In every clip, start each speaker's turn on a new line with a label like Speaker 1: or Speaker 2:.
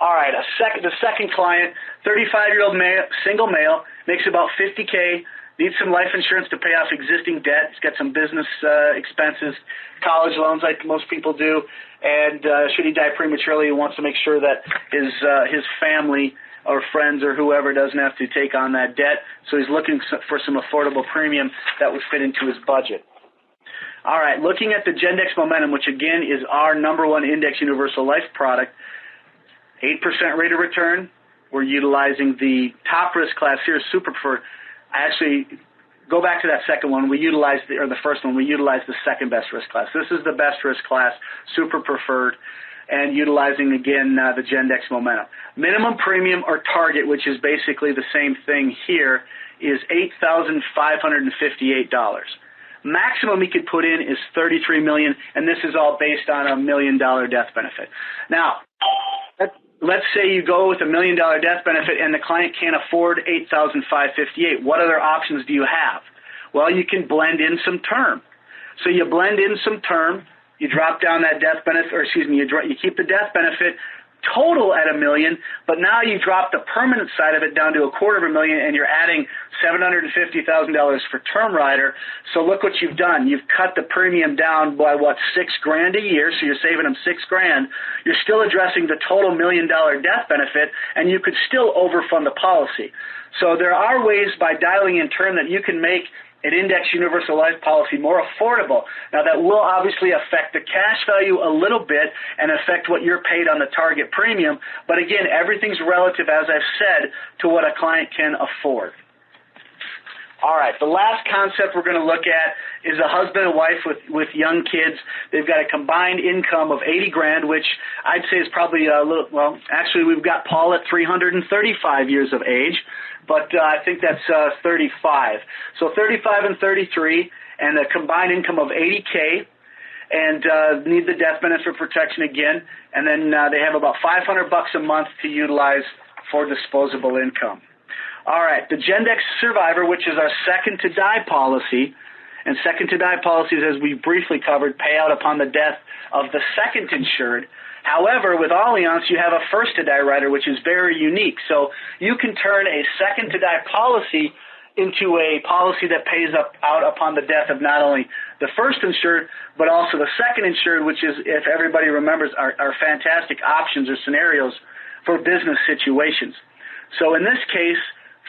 Speaker 1: All right, the second client, 35-year-old male, single male, makes about $50K, needs some life insurance to pay off existing debt. He's got some business expenses, college loans like most people do, and should he die prematurely, he wants to make sure that his family or friends or whoever doesn't have to take on that debt, so he's looking for some affordable premium that would fit into his budget. All right, looking at the Gendex Momentum, which again is our #1 index universal life product, 8% rate of return. We're utilizing the top risk class here, super preferred. Actually, go back to that second one. The first one. We utilized the second best risk class. This is the best risk class, super preferred, and utilizing again the Gendex Momentum. Minimum premium or target, which is basically the same thing here, is $8,558. Maximum he could put in is $33 million, and this is all based on a $1 million death benefit. Now, let's say you go with a $1 million death benefit and the client can't afford $8,558. What other options do you have? Well, you can blend in some term. So you blend in some term, you drop down that death benefit, you keep the death benefit total at $1 million, but now you drop the permanent side of it down to $250,000, and you're adding $750,000 for term rider. So look what you've done. You've cut the premium down by $6,000 a year, so you're saving them $6,000. You're still addressing the total $1 million death benefit, and you could still overfund the policy. So there are ways by dialing in term that you can make an index universal life policy more affordable. Now, that will obviously affect the cash value a little bit and affect what you're paid on the target premium. But again, everything's relative, as I've said, to what a client can afford. All right, the last concept we're going to look at is a husband and wife with young kids. They've got a combined income of $80,000, which I'd say is probably a little, well, actually we've got Paul at 335 years of age, but I think that's 35. So 35 and 33, and a combined income of $80K, and need the death benefit protection again, and then they have about $500 a month to utilize for disposable income. All right, the Gendex Survivor, which is our second-to-die policy, and second-to-die policies, as we briefly covered, pay out upon the death of the second insured. However, with Allianz, you have a first-to-die rider, which is very unique. So you can turn a second-to-die policy into a policy that pays out upon the death of not only the first insured, but also the second insured, which is, if everybody remembers, are fantastic options or scenarios for business situations. So in this case,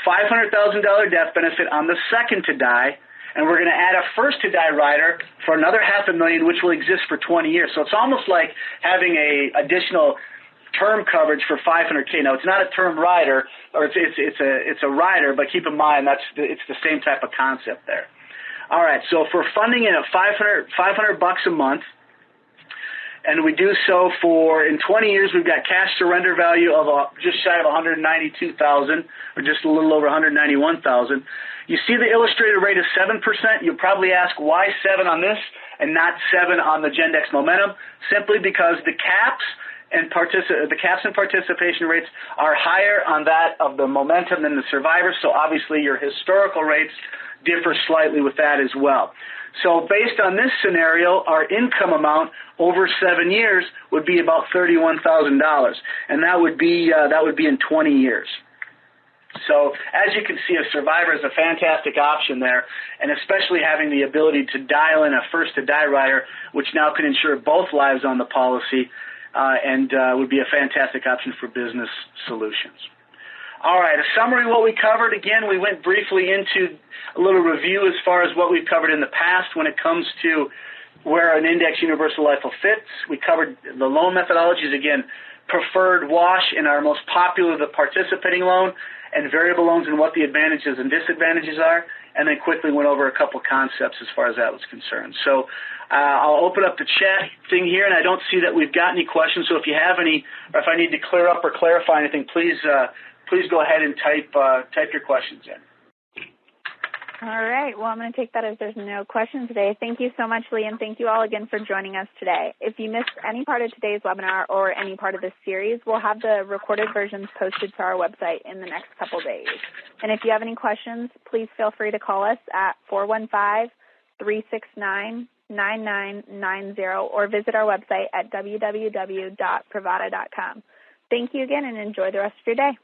Speaker 1: $500,000 death benefit on the second to die, and we're going to add a first to die rider for another $500,000, which will exist for 20 years. So it's almost like having a additional term coverage for $500K. Now, it's not a term rider, or it's a rider, but keep in mind it's the same type of concept there. All right, so if we're funding it at $500 a month, and we do so in 20 years, we've got cash surrender value of just shy of $192,000, or just a little over $191,000. You see the illustrated rate is 7%. You'll probably ask why 7 on this and not 7 on the Gendex Momentum, simply because the caps and participation rates are higher on that of the Momentum than the Survivor, so obviously your historical rates differ slightly with that as well. So based on this scenario, our income amount over 7 years would be about $31,000, and that would be in 20 years. So as you can see, a Survivor is a fantastic option there, and especially having the ability to dial in a first-to-die rider, which now can insure both lives on the policy, and would be a fantastic option for business solutions. All right, a summary of what we covered. Again, we went briefly into a little review as far as what we've covered in the past when it comes to where an index universal life will fit. We covered the loan methodologies, again, preferred wash, and our most popular, the participating loan, and variable loans and what the advantages and disadvantages are, and then quickly went over a couple concepts as far as that was concerned. So I'll open up the chat thing here, and I don't see that we've got any questions, so if you have any, or if I need to clear up or clarify anything, please go ahead and type your questions in.
Speaker 2: All right. Well, I'm going to take that as there's no questions today. Thank you so much, Lee, and thank you all again for joining us today. If you missed any part of today's webinar or any part of this series, we'll have the recorded versions posted to our website in the next couple days. And if you have any questions, please feel free to call us at 415-369-9990 or visit our website at www.privada.com. Thank you again, and enjoy the rest of your day.